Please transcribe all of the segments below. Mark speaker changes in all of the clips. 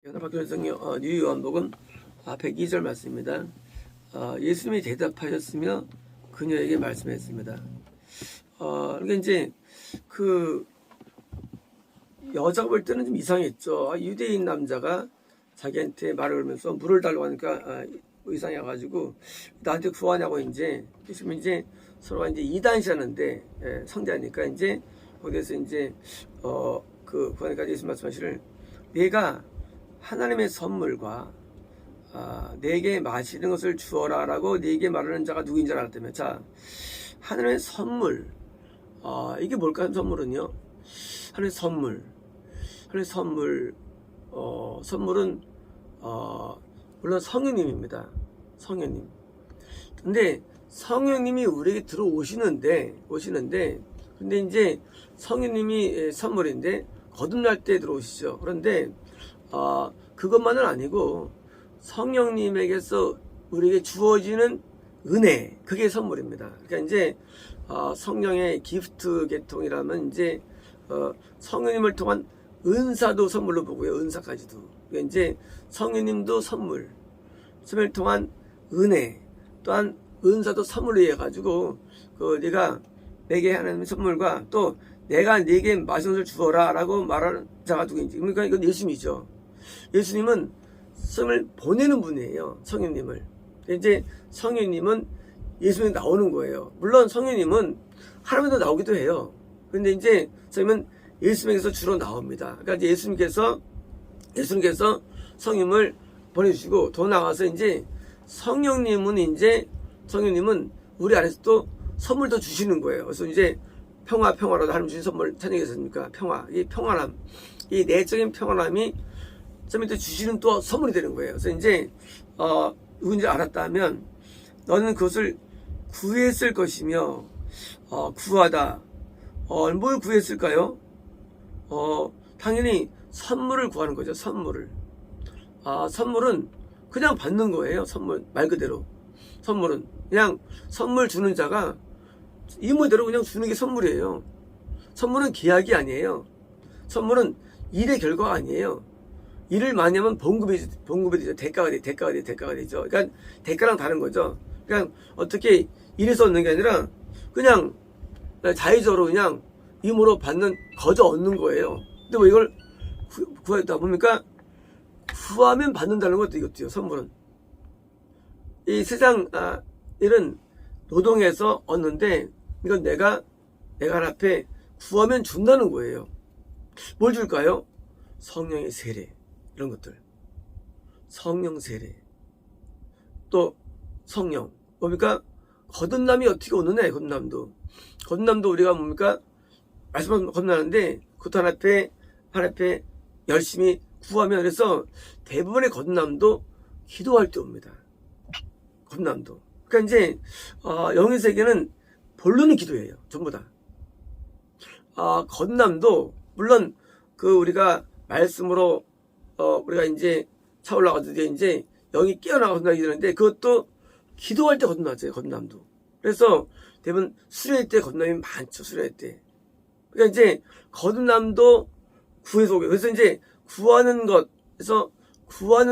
Speaker 1: 변화받은 성경 뉴요한복음 102절 말씀입니다. 예수님이 대답하셨으며 그녀에게 말씀했습니다. 그러니까 이제 그 여자가 볼 때는 좀 이상했죠. 유대인 남자가 자기한테 말을 걸면서 물을 달라고 하니까 이상해가지고 나한테 구하냐고 이제 서로가 이제 이단시하는데 성대하니까 이제 거기에서 이제 그 구하니까 예수 말씀하시를 내가 하나님의 선물과 내게 마시는 것을 주어라 라고 내게 말하는 자가 누구인 줄 알았다며. 자, 하나님의 선물, 이게 뭘까요? 선물은요, 하나님의 선물, 선물은 물론 성령님입니다. 성령님. 근데 성령님이 우리에게 들어오시는데 근데 이제 성령님이 선물인데 거듭날 때 들어오시죠. 그런데 그것만은 아니고 성령님에게서 우리에게 주어지는 은혜, 그게 선물입니다. 그러니까 이제 성령의 기프트 계통이라면 이제 성령님을 통한 은사도 선물로 보고요. 은사까지도. 그러니까 이제 성령님도 선물을 통한 은혜, 또한 은사도 선물로 해가지고 네가 내게 하나님의 선물과 또 내가 네게 마시는 것을 주어라 라고 말하는 자가 누구인지. 그러니까 이건 예수님이죠. 예수님은 성을 보내는 분이에요. 성령님을. 이제 성령님은 예수님이 나오는 거예요. 물론 성령님은 하나님도 나오기도 해요. 근데 이제 저희는 예수님에게서 주로 나옵니다. 그러니까 이제 예수님께서 성령님을 보내주시고 더 나가서 이제 성령님은 우리 안에서 또 선물도 주시는 거예요. 그래서 이제 평화라도 하나님 주신 선물 찬양했습니까? 이 평안함, 이 내적인 평안함이 좀 이따 주시는 또 선물이 되는 거예요. 그래서 이제 누군지 알았다면 너는 그것을 구했을 것이며 구하다. 뭘 구했을까요? 당연히 선물을 구하는 거죠. 선물을. 선물은 그냥 받는 거예요. 선물 말 그대로. 선물은 그냥 선물 주는 자가 이모대로 그냥 주는 게 선물이에요. 선물은 계약이 아니에요. 선물은 일의 결과가 아니에요. 일을 많이 하면 봉급이 되죠. 대가가 되죠. 그러니까 대가랑 다른 거죠. 그냥 어떻게 일해서 얻는 게 아니라 그냥 자의적으로 그냥 임으로 받는 거저 얻는 거예요. 근데 뭐 이걸 구하다 보니까 구하면 받는다는 것도 이것도요. 선물은 이 세상 일은 노동해서 얻는데 이건 내가 앞에 구하면 준다는 거예요. 뭘 줄까요? 성령의 세례, 이런 것들. 성령 세례. 또 성령. 뭡니까? 거듭남이 어떻게 오느냐, 거듭남도 우리가 뭡니까? 말씀하면 거듭나는데 그것도 하나님 앞에 열심히 구하면, 그래서 대부분의 거듭남도 기도할 때 옵니다. 거듭남도. 그러니까 이제 영의 세계는 본론은 기도예요. 전부 다. 거듭남도 물론 우리가 말씀으로 우리가 이제 차올라가서 이제 영이 깨어나가 거듭나게 되는데 그것도 기도할 때 거듭나죠. 거듭남도. 그래서 대부분 수련회 때 거듭남이 많죠. 수련회 때. 그러니까 이제 거듭남도 구해서 오게. 그래서 이제 구하는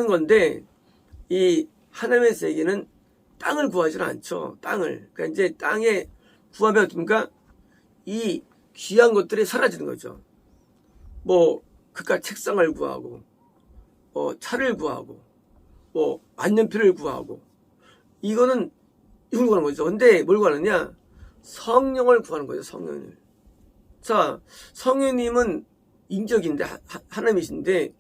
Speaker 1: 건데 이 하나님의 세계는 땅을 구하지는 않죠. 땅을. 그러니까 이제 땅에 구하면 어떻습니까? 이 귀한 것들이 사라지는 거죠. 뭐 그깟 책상을 구하고, 차를 구하고, 만년필을 구하고, 이걸 구하는 거죠. 근데 뭘 구하느냐? 성령을 구하는 거죠. 성령을. 자, 성령님은 인격인데 하나님이신데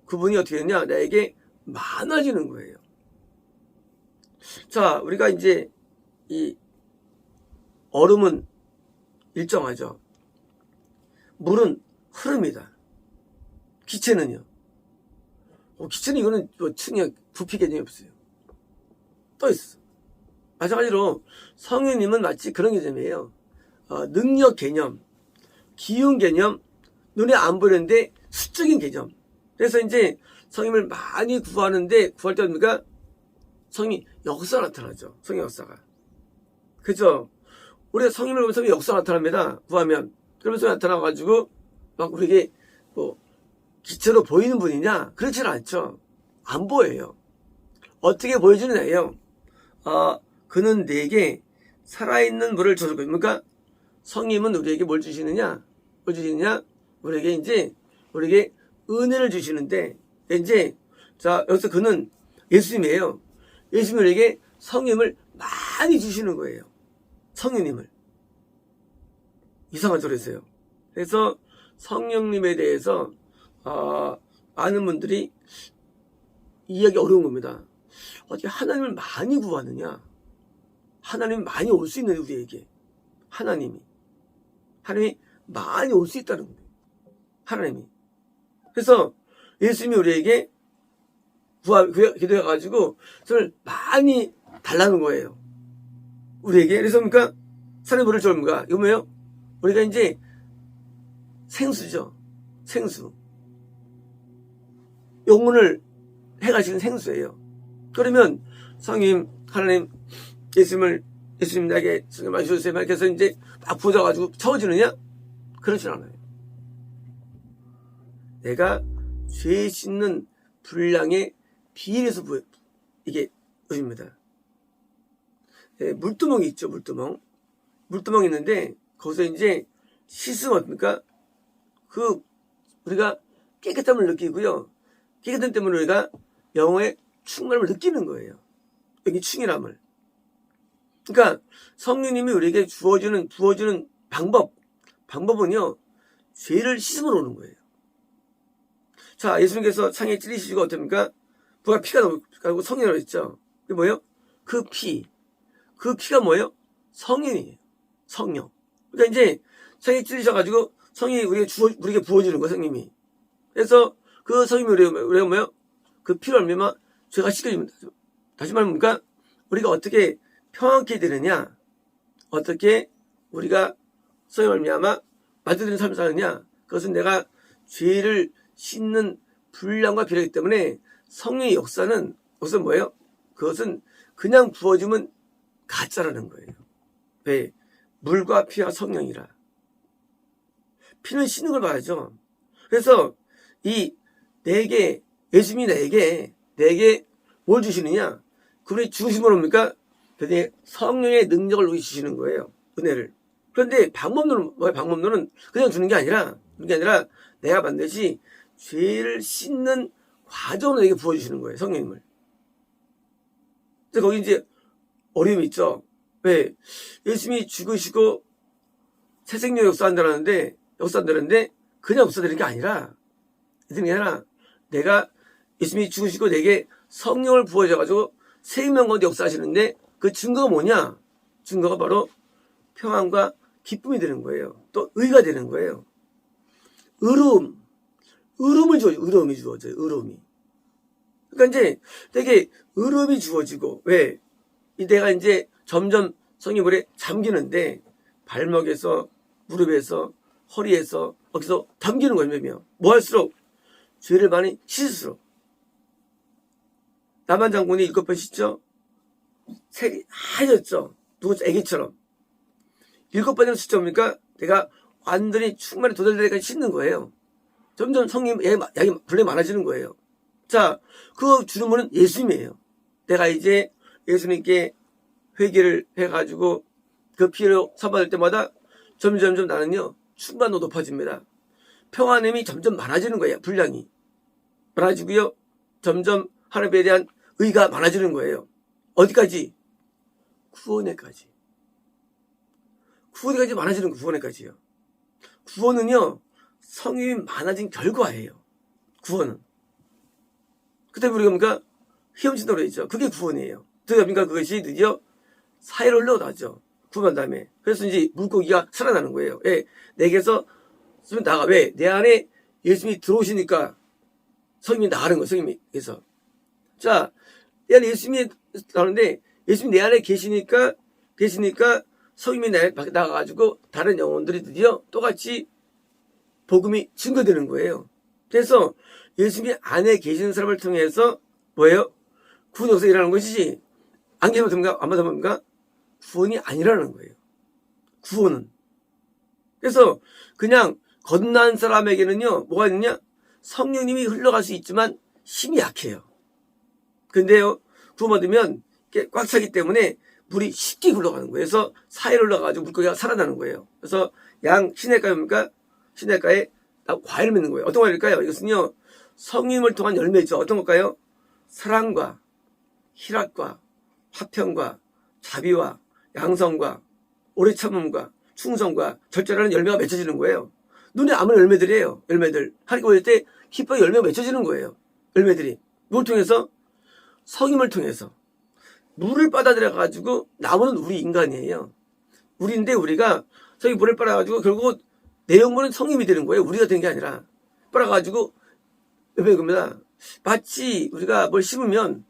Speaker 1: 그분이 어떻게 되냐? 나에게 많아지는 거예요. 자, 우리가 이제 이 얼음은 일정하죠. 물은 흐릅니다. 기체는요. 기체는 이거는 층의 부피 개념이 없어요. 떠 있어. 마찬가지로 성령님은 마치 그런 개념이에요. 능력 개념, 기운 개념, 눈에 안 보이는데 수적인 개념. 그래서 이제 성령님을 많이 구하는데 구할 때 뭡니까? 성령이 역사가 나타나죠. 성령 역사가. 그죠? 우리가 성령을 보면 성령 역사가 나타납니다. 구하면. 그러면서 나타나가지고 막 우리에게 기체로 보이는 분이냐? 그렇지는 않죠. 안 보여요. 어떻게 보여주느냐요? 그는 내게 살아있는 물을 주실 겁니까? 성님은 우리에게 뭘 주시느냐? 뭘 주시느냐? 우리에게 이제, 우리에게 은혜를 주시는데, 이제, 자, 여기서 그는 예수님이에요. 예수님이 우리에게 성님을 많이 주시는 거예요. 성령님을. 이상하죠, 그래서요. 그래서 성령님에 대해서, 많은 분들이 이해하기 어려운 겁니다. 어떻게 하나님을 많이 구하느냐? 하나님이 많이 올 수 있는 우리에게. 하나님이 많이 올 수 있다는 거예요. 하나님이. 그래서 예수님이 우리에게 기도해가지고 저를 많이 달라는 거예요. 우리에게. 그래서 그러니까 산의 물을 줍니까? 이거 뭐예요? 우리가 이제 생수죠. 생수. 영혼을 해가시는 생수예요. 그러면 성님, 하나님, 예수님 나에게 성령 많이 주세요. 이렇게 해서 이제 막 부어져가지고 채워지느냐? 그렇진 않아요. 내가 죄 씻는 분량에 비례해서 이게 의입니다. 물두멍이 있죠, 물두멍. 물두멍이 있는데, 거기서 이제 씻으면 어떻습니까? 우리가 깨끗함을 느끼고요. 깨끗함 때문에 우리가 영혼의 충만함을 느끼는 거예요. 여기 충이함을. 그러니까 성령님이 우리에게 부어주는 방법은요, 죄를 씻음으로 오는 거예요. 자, 예수님께서 창에 찔리시고 어떻습니까? 부가 피가 나오고 성령이라고 했죠. 그게 뭐예요? 그 피가 뭐예요? 성령이에요. 성령. 그러니까 이제 창에 찔리셔가지고 성령이 우리에게 부어주는 거예요, 성령님이. 그래서 그 성령님이 우리가 뭐예요? 그 피로 얼마나 죄가 씻겨집니다. 다시 말하면 우리가 어떻게 평안케 되느냐? 어떻게 우리가 성령을 말미암아 맞아들이는 삶을 사느냐? 그것은 내가 죄를 씻는 분량과 비례하기 때문에 성령의 역사는 뭐예요? 그것은 그냥 부어주면 가짜라는 거예요. 왜? 물과 피와 성령이라. 피는 씻는 걸 봐야죠. 그래서 예수님이 내게 뭘 주시느냐? 그분이 죽으심으로 뭡니까? 그런데 성령의 능력을 주시는 거예요. 은혜를. 그런데 방법론은 뭐예요? 방법론은 그냥 주는 게 아니라 내가 반드시 죄를 씻는 과정으로 내게 부어주시는 거예요. 성령님을. 그래서 거기 이제 어려움이 있죠. 왜? 예수님이 죽으시고 새 생명 역사한다는데 그냥 역사되는 게 아니라 내가 예수님이 죽으시고 내게 성령을 부어줘가지고 생명 가운데 역사하시는데 그 증거가 뭐냐? 증거가 바로 평안과 기쁨이 되는 거예요. 또 의가 되는 거예요. 의로움이 주어져요. 의로움이. 그러니까 이제 되게 의로움이 주어지고 왜? 내가 이제 점점 성령 물에 잠기는데 발목에서 무릎에서 허리에서 어디서 담기는 거예요. 뭐 할수록 죄를 많이 씻을수록. 나만 장군이 7번 씻죠? 색이 하얘졌죠? 누구 애기처럼. 7번이면 씻죠 뭡니까? 내가 완전히 충만히 도달될 때까지 씻는 거예요. 점점 성령 양이 분량이 많아지는 거예요. 자, 그 주는 분은 예수님이에요. 내가 이제 예수님께 회개를 해가지고 그 피를 사받을 때마다 점점 나는요, 충만도 높아집니다. 평안함이 점점 많아지는 거예요. 분량이. 많아지고요. 점점 하나님에 대한 의가 많아지는 거예요. 어디까지? 구원에까지. 구원에까지 많아지는 거예요. 구원에까지요. 구원은요, 성령이 많아진 결과예요. 구원은. 그때 우리가 뭡니까? 헤엄친다고 그랬죠. 그게 구원이에요. 그러니까 그것이 드디어 사회로 흘러나죠. 구원한 다음에. 그래서 이제 물고기가 살아나는 거예요. 왜? 내게서 쓰면 나가. 왜? 내 안에 예수님이 들어오시니까 성령이 나가는 거예요. 성령님께서. 자, 내 안에 예수님이 나오는데 예수님이 내 안에 계시니까 성령이 나가가지고 다른 영혼들이 드디어 똑같이 복음이 증거되는 거예요. 그래서 예수님이 안에 계시는 사람을 통해서 뭐예요? 구원 역사가 일어나는 것이지 안 계시면 됩니까? 안 받아봅니까? 구원이 아니라는 거예요. 구원은. 그래서 그냥 건너한 사람에게는요, 뭐가 있느냐? 성령님이 흘러갈 수 있지만 힘이 약해요. 근데요, 구원받으면 꽉 차기 때문에 물이 쉽게 흘러가는 거예요. 그래서 사이로 흘러가지고 물고기가 살아나는 거예요. 그래서 시냇가에 뭡니까? 시냇가에 과일을 맺는 거예요. 어떤 과일일까요? 이것은요, 성령님을 통한 열매죠. 어떤 걸까요? 사랑과 희락과 화평과 자비와 양성과 오래 참음과 충성과 절제라는 열매가 맺혀지는 거예요. 눈에 아무런 열매들이에요. 열매들. 하나님 보일 때 기뻐 열매가 맺혀지는 거예요. 열매들이. 누굴 통해서? 성임을 통해서. 물을 빨아들여가지고 나무는 우리 인간이에요. 우리인데 우리가 저기 물을 빨아가지고 결국 내용물은 성임이 되는 거예요. 우리가 된 게 아니라. 빨아가지고 열매가 겁니다. 마치 우리가 뭘 심으면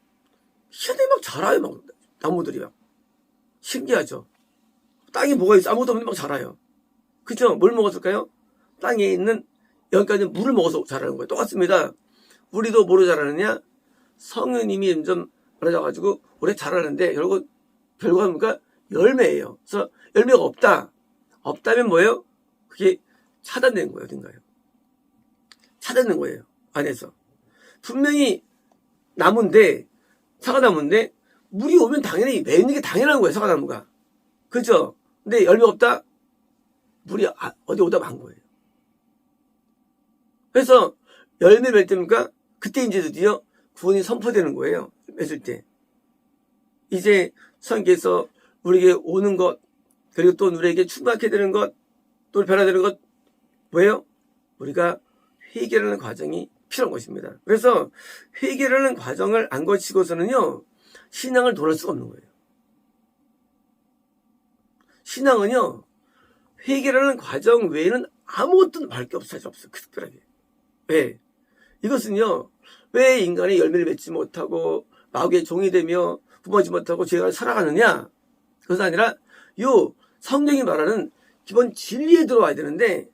Speaker 1: 희한하게 막 자라요. 막 나무들이 막. 신기하죠. 땅에 뭐가 있어? 아무것도 없는데 막 자라요. 그죠? 뭘 먹었을까요? 땅에 있는 여기까지 물을 먹어서 자라는 거예요. 똑같습니다. 우리도 뭐로 자라느냐? 성령님이 점점 많아져가지고 오래 자라는데 결과가 뭔가 열매예요. 그래서 열매가 없다. 없다면 뭐예요? 그게 차단된 거예요. 어딘가요? 차단된 거예요. 안에서. 분명히 나무인데, 사과나무인데, 물이 오면 당연히 맺는 게 당연한 거예요. 사과나무가. 그죠? 근데 열매가 없다? 물이 어디 오다 만 거예요. 그래서 열매 맺을 때입니까? 그때 이제 드디어 구원이 선포되는 거예요. 맺을 때. 이제 성경에서 우리에게 오는 것, 그리고 또 우리에게 충만하게 되는 것, 또 변화되는 것, 뭐예요? 우리가 회개라는 과정이 필요한 것입니다. 그래서 회개라는 과정을 안 거치고서는요, 신앙을 돌할 수가 없는 거예요. 신앙은요, 회개라는 과정 외에는 아무것도 할 게 없어요. 특별하게. 왜? 이것은요, 왜 인간이 열매를 맺지 못하고 마귀의 종이 되며 부모하지 못하고 죄가 살아가느냐? 그것은 아니라 요 성경이 말하는 기본 진리에 들어와야 되는데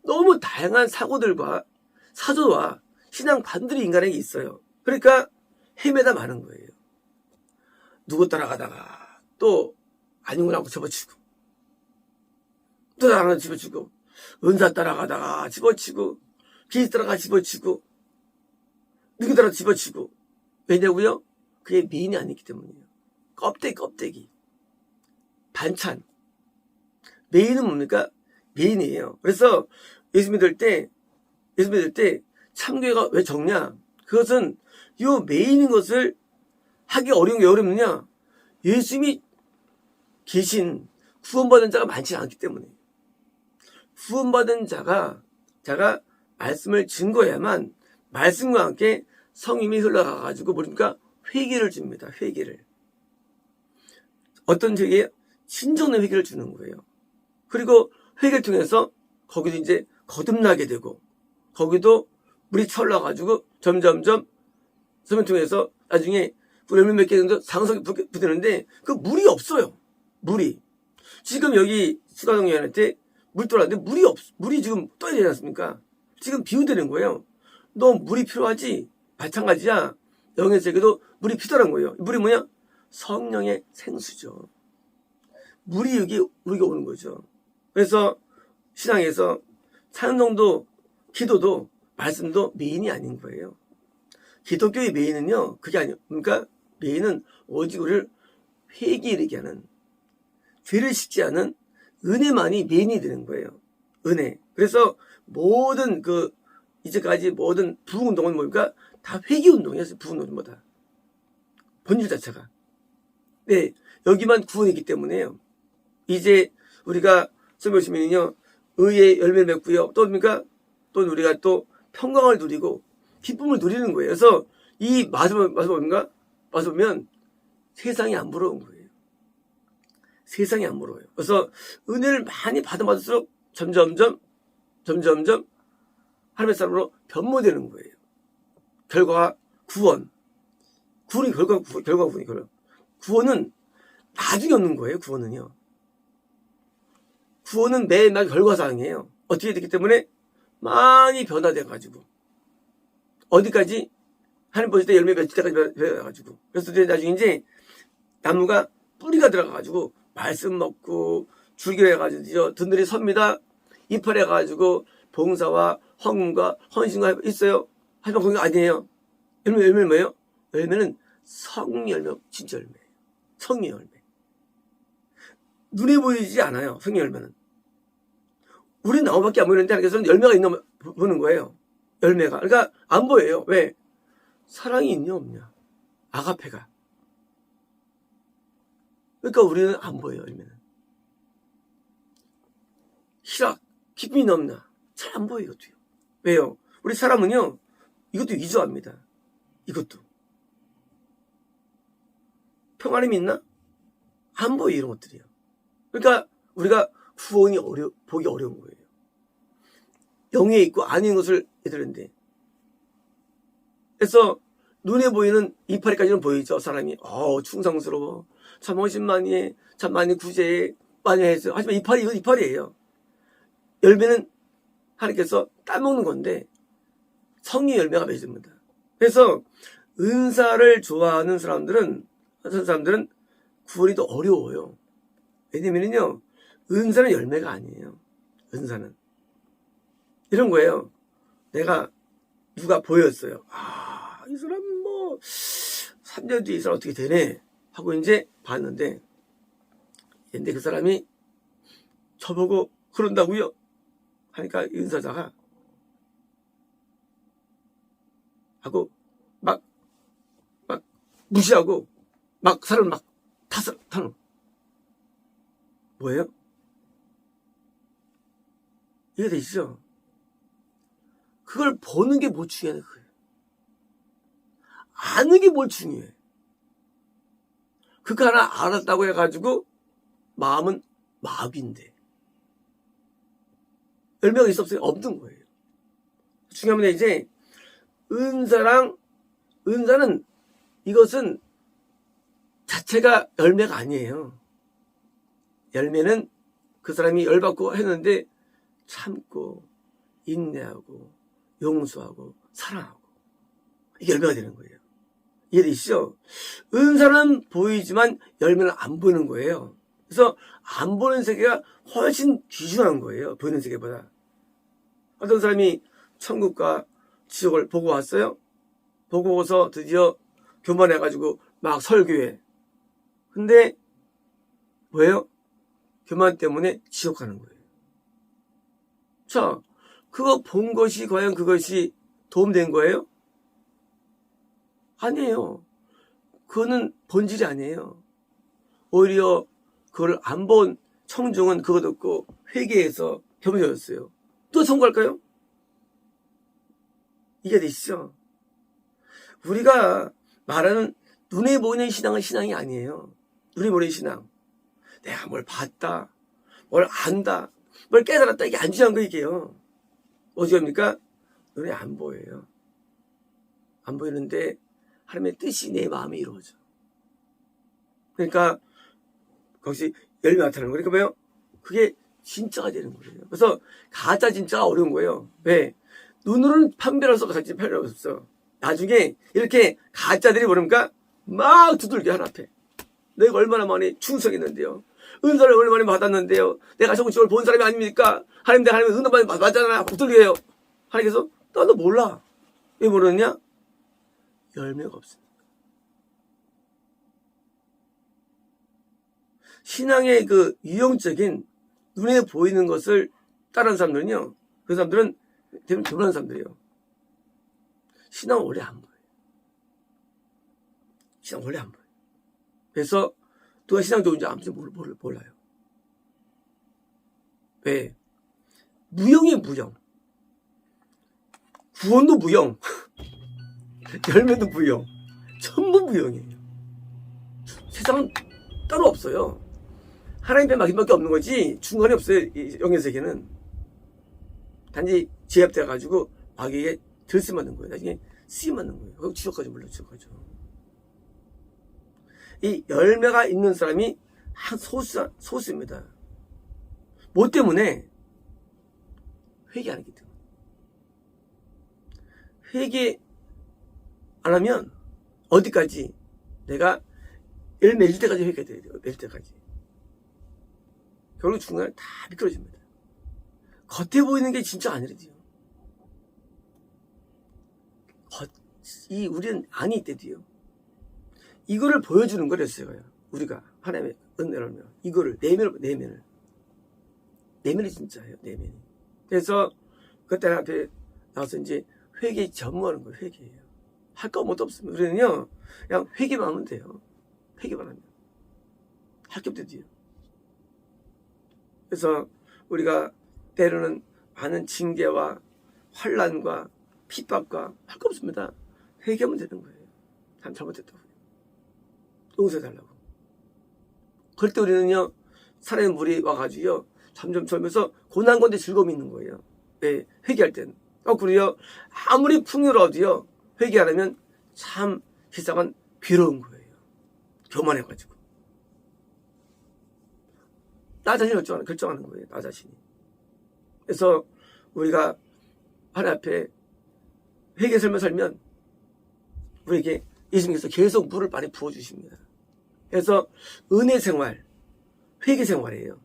Speaker 1: 너무 다양한 사고들과 사조와 신앙관들이 인간에게 있어요. 그러니까 헤매다 마는 거예요. 누구 따라가다가 또 아니구나 하고 집어치고 또 따라가다가 집어치고 은사 따라가다가 집어치고 기스 따라가 집어치고 누구 따라 집어치고 왜냐고요? 그게 미인이 아니기 때문이에요. 껍데기 반찬. 메인은 뭡니까? 메인이에요. 그래서 예수 믿을 때 참교회가 왜 적냐? 그것은 요 메인인 것을 하기 어려운 게 왜 어렵느냐? 예수님이 계신 구원받은 자가 많지 않기 때문에. 구원받은 자가 말씀을 증거해야만 말씀과 함께 성임이 흘러가가지고 뭡니까? 회개를 줍니다. 회개를. 어떤 회개예요? 진정된 회개를 주는 거예요. 그리고 회개를 통해서 거기도 이제 거듭나게 되고 거기도 물이 차올라가지고 점점점 섬을 통해서 나중에 열매 몇 개 정도 상석이 붙는데 그 물이 없어요. 물이. 지금 여기 수가동요한테 물 떠났는데 물이 지금 떠야 되지 않습니까? 지금 비우되는 거예요. 너 물이 필요하지? 마찬가지야. 영의 세계도 물이 필요한 거예요. 물이 뭐냐? 성령의 생수죠. 물이 여기 우리가 오는 거죠. 그래서 신앙에서 찬송도 기도도 말씀도 메인이 아닌 거예요. 기독교의 메인은요, 그게 아니에요. 그러니까 메인은 오직 우리를 회개에 이르게 하는, 죄를 씻지 않은 은혜만이 메인이 되는 거예요. 은혜. 그래서 모든 이제까지 모든 부흥운동은 뭡니까? 다 회개운동이었어요. 부흥운동보다. 본질 자체가. 네. 여기만 구원이기 때문에요. 이제 우리가 선교시민은요, 의의 열매를 맺고요. 또 뭡니까? 또 우리가 또 평강을 누리고 기쁨을 누리는 거예요. 그래서 이 맛을 보면 세상이 안 부러운 거예요. 세상이 안 부러워요. 그래서 은혜를 많이 받을수록 점점점 하나님의 사람으로 변모되는 거예요. 결과가 구원. 구원은 나중에 얻는 거예요. 구원은 매일마다 결과사항이에요. 어떻게 됐기 때문에 많이 변화돼가지고 어디까지 하나님 보실 때 열매 맺을 때까지 변화돼가지고 그래서 나중에 이제 나무가 뿌리가 들어가가지고 말씀 먹고 줄기를 해가지고 든든히 섭니다. 잎을 해가지고 봉사와 헌금과 헌신과 있어요. 하지만 그게 아니에요. 열매는 뭐예요? 열매는 성령 열매, 진짜 열매. 성령 열매. 눈에 보이지 않아요. 성령 열매는. 우린 나무밖에 안 보이는데 하나님께서는 열매가 있나 보는 거예요. 열매가. 그러니까 안 보여요. 왜? 사랑이 있냐 없냐. 아가페가. 그러니까 우리는 안 보여요. 열매는. 희락, 기쁨이 넘나. 잘 안 보여요. 이것도요. 왜요? 우리 사람은요. 이것도 위조합니다. 이것도. 평안함이 있나? 안 보여 이런 것들이요. 그러니까 우리가 구원이 보기 어려운 거예요. 영에 있고 아닌 것을 얘들는데. 그래서 눈에 보이는 이파리까지는 보이죠. 사람이 충성스러워. 참 헌신 많이 해. 참 많이 구제해. 많이 해서. 하지만 이건 이파리예요. 열매는 하나님께서 따먹는 건데 성의 열매가 맺습니다. 그래서 은사를 좋아하는 사람들은 구원이 더 어려워요. 왜냐면요, 은사는 열매가 아니에요. 은사는 이런 거예요. 내가 누가 보였어요. 이 사람 3년 뒤에 이 사람 어떻게 되네 하고 이제 봤는데, 근데 그 사람이 저보고 그런다고요 하니까 은사자가 하고 막 무시하고 막 사람을 막 타는 뭐예요? 이해되시죠? 그걸 보는 게 뭘 중요해? 거예요. 아는 게 뭘 중요해? 그거 하나 알았다고 해가지고 마음은 마귀인데 열매가 있었어요? 없는 거예요. 중요한 건 이제 은사는 이것은 자체가 열매가 아니에요. 열매는 그 사람이 열받고 했는데 참고 인내하고 용서하고 사랑하고 이게 열매가 되는 거예요. 이해되시죠? 은사는 보이지만 열매는 안 보이는 거예요. 그래서 안 보는 세계가 훨씬 귀중한 거예요. 보이는 세계보다. 어떤 사람이 천국과 지옥을 보고 왔어요. 보고 오서 드디어 교만해가지고 막 설교해. 근데 뭐예요? 교만 때문에 지옥 가는 거예요. 자, 그거 본 것이 과연 그것이 도움된 거예요? 아니에요. 그거는 본질이 아니에요. 오히려 그걸 안 본 청중은 그거 듣고 회개해서 겸손해졌어요. 또 성공할까요? 이게 되시죠? 우리가 말하는 눈에 보이는 신앙은 신앙이 아니에요. 눈에 보이는 신앙. 내가 뭘 봤다, 뭘 안다, 뭘 깨달았다, 이게 안 중요한 거 이게요. 어디입니까? 눈에 안 보여요. 안 보이는데 하나님의 뜻이 내 마음에 이루어져. 그러니까 거기서 열매 나타나는 거예요. 그러니까 뭐예요? 그게 진짜가 되는 거예요. 그래서 가짜 진짜가 어려운 거예요. 왜? 눈으로는 판별할 수 없어. 가짜 판별할 수 없어. 나중에 이렇게 가짜들이 뭐랍니까? 막 두들겨 하나 앞에. 내가 얼마나 많이 충성했는데요. 은사를 얼마나 많이 받았는데요. 내가 정식을 본 사람이 아닙니까? 하나님 내가 하나님 은사 많이 받았잖아. 두들겨요. 하나님께서 너 몰라. 왜 모르느냐? 열매가 없으니까. 신앙의 그 유형적인 눈에 보이는 것을 따르는 사람들은요. 그 사람들은 대부분 교만한 사람들이에요. 신앙은 원래 안 보여요. 신앙 원래 안 보여요. 그래서 누가 신앙 좋은지 아무튼 몰라요. 왜? 무형이에요, 무형. 구원도 무형. 열매도 무형. 전부 무형이에요. 세상은 따로 없어요. 하나님 배 막힘밖에 없는 거지 중간에 없어요. 이 영의 세계는. 단지 제압돼가지고 마귀에게 들쓰맞는 거예요. 나중에 쓰임맞는 거예요. 그리고 지옥까지 물러지어가죠. 이 열매가 있는 사람이 소수입니다. 뭐 때문에? 회개 안 하기 때문에. 회개 안 하면 어디까지? 내가 열매 맺을 때까지 회개해야 돼요. 맺을 때까지. 결국 중간에 다 미끄러집니다. 겉에 보이는 게 진짜 아니래요. 우리는 안이 있대도요. 이거를 보여주는 거랬어요. 우리가 하나님의 은혜를 하면 이거를 내면을 진짜예요. 내면이. 그래서 그때 앞에 나와서 이제 회개 전무하는 거예요. 회개예요. 할 거 뭐도 없습니다. 우리는요 그냥 회개만 하면 돼요. 회개만 하면 할 게 없대도요. 그래서 우리가 때로는 많은 징계와 환난과 핍박과 할 거 없습니다. 회개하면 되는 거예요. 참 잘못했다고 용서해달라고. 그럴 때 우리는요 사람의 물이 와가지고요 점점 절면서 고난 건데 즐거움이 있는 거예요. 네, 회개할 때는. 그리고요 아무리 풍요로워도요 회개 안 하면 참 세상은 괴로운 거예요. 교만해가지고 나 자신이 결정하는 거예요. 나 자신이. 그래서 우리가 하나님 앞에 회개 살면 우리에게 예수님께서 계속 물을 많이 부어주십니다. 그래서 은혜 생활, 회개 생활이에요.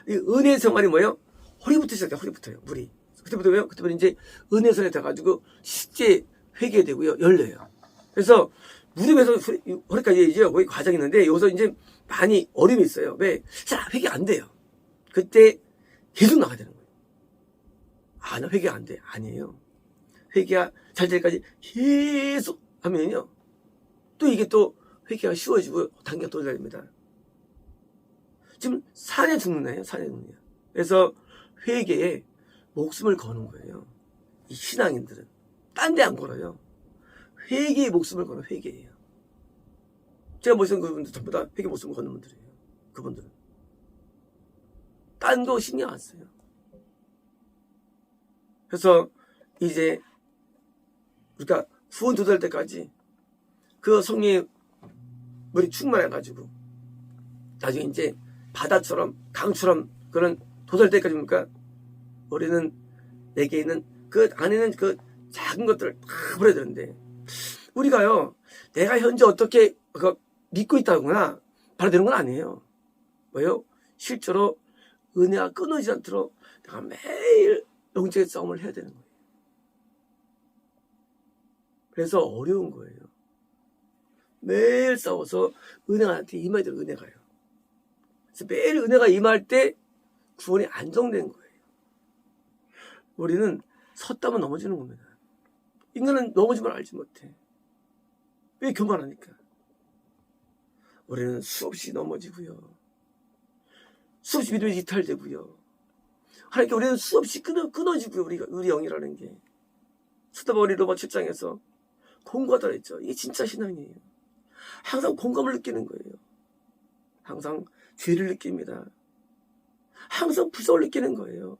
Speaker 1: 이 은혜 생활이 뭐예요? 허리부터 시작해요. 허리부터요. 물이. 그때부터요. 그때부터 이제 은혜 손에 돼가지고 실제 회개되고요. 열려요. 그래서 무릎에서 허리까지 이제 거기 과정이 있는데 여기서 이제 많이 어려움이 있어요. 왜? 잘 회개 안 돼요. 그때 계속 나가야 되는 거예요. 나 회개 안 돼. 아니에요. 회개가 잘 될 때까지 계속 하면요. 또 이게 또 회개가 쉬워지고 단계가 또 달립니다. 지금 산에 죽는 애예요. 산에 죽는 애. 그래서 회개에 목숨을 거는 거예요. 이 신앙인들은. 딴 데 안 걸어요. 회개에 목숨을 거는 회개예요. 제가 보시는 그분들 전부 다 회개 목숨을 거는 분들이에요. 그분들은. 딴 거 신경 안 써요. 그래서 이제 우리가 구원 도달 때까지 그 성령의 물이 충만해가지고 나중에 이제 바다처럼 강처럼 그런 도달 때까지니까 우리는 내게 있는 그 안에는 그 작은 것들을 다 버려야 되는데 우리가요 내가 현재 어떻게 믿고 있다거나 바로 되는 건 아니에요. 뭐요? 실제로 은혜가 끊어지지 않도록 내가 매일 영적인 싸움을 해야 되는 거예요. 그래서 어려운 거예요. 매일 싸워서 은혜가 나한테 임해야 돼요. 은혜가요. 그래서 매일 은혜가 임할 때 구원이 안정된 거예요. 우리는 섰다면 넘어지는 겁니다. 인간은 넘어지면 알지 못해. 왜 교만하니까. 우리는 수없이 넘어지고요. 수없이 믿음이 이탈되고요. 하나님께 우리는 수없이 끊어지고요. 우리 영이라는 게. 스토버리 로마 7장에서 공부하더라 했죠. 이게 진짜 신앙이에요. 항상 공감을 느끼는 거예요. 항상 죄를 느낍니다. 항상 불쌍을 느끼는 거예요.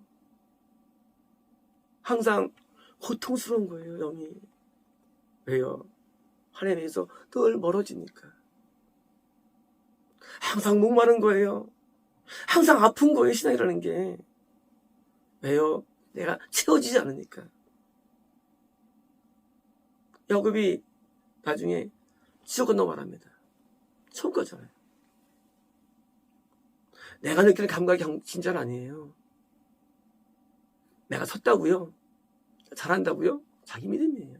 Speaker 1: 항상 고통스러운 거예요. 영이. 왜요? 하나님에서 늘 멀어지니까. 항상 목마른 거예요. 항상 아픈 거예요. 신앙이라는 게. 왜요? 내가 채워지지 않으니까. 야곱이 나중에 지옥 건너 말합니다. 처음 거잖아요. 내가 느끼는 감각이 진짜는 아니에요. 내가 섰다고요? 잘한다고요? 자기 믿음이에요.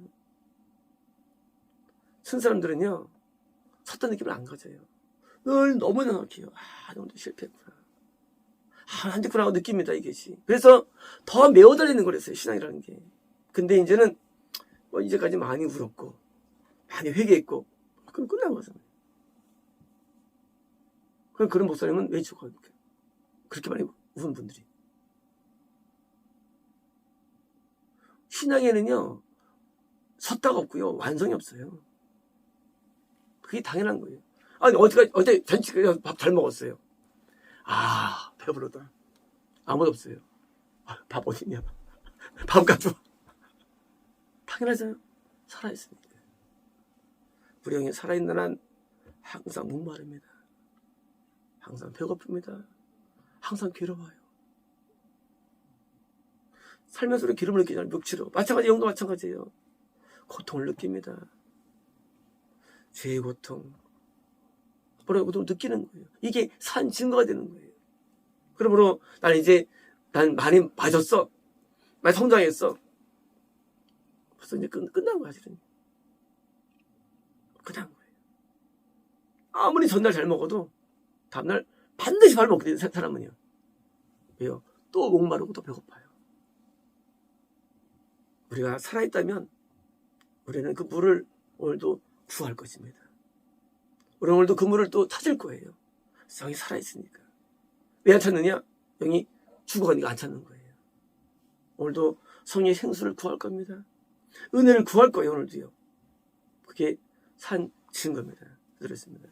Speaker 1: 쓴 사람들은요 섰다는 느낌을 안 가져요. 늘 너무 생각해요. 오늘도 실패했구나. 안 됐구나 하고 느낍니다. 이것이. 그래서 더 메어달리는 거랬어요. 신앙이라는 게. 근데 이제는 이제까지 많이 울었고 많이 회개했고 그럼 끝난 거잖아요. 그럼 그런 목사님은 왜 죽어니까 그렇게 많이 우는 분들이. 신앙에는요 섰다가 없고요 완성이 없어요. 그게 당연한 거예요. 아니 어제 잔치에 밥 잘 먹었어요. 배부르다. 아무도 없어요. 밥 어딨냐? 밥 가져. 당연하잖아요. 살아있으니까. 우리 영이 살아있는 한 항상 목마릅니다. 항상 배고픕니다. 항상 괴로워요. 살면서 우리 기름을 느끼잖아요. 묵치로. 마찬가지 영도 마찬가지예요. 고통을 느낍니다. 죄의 고통. 뭐라고 고통을 느끼는 거예요. 이게 산 증거가 되는 거예요. 그러므로 나는 이제 난 많이 맞았어. 많이 성장했어. 벌써 이제 끝난 거야, 사실은. 끝난 거예요. 아무리 전날 잘 먹어도 다음날 반드시 밥 먹게 되는 사람은요. 왜요? 또 목마르고 또 배고파요. 우리가 살아있다면 우리는 그 물을 오늘도 구할 것입니다. 우리 오늘도 그 물을 또 찾을 거예요. 영이 살아있으니까. 왜 안 찾느냐? 영이 죽어가니까 안 찾는 거예요. 오늘도 성의 생수를 구할 겁니다. 은혜를 구할 거예요, 오늘도요. 그게 산 지은 겁니다. 그렇습니다.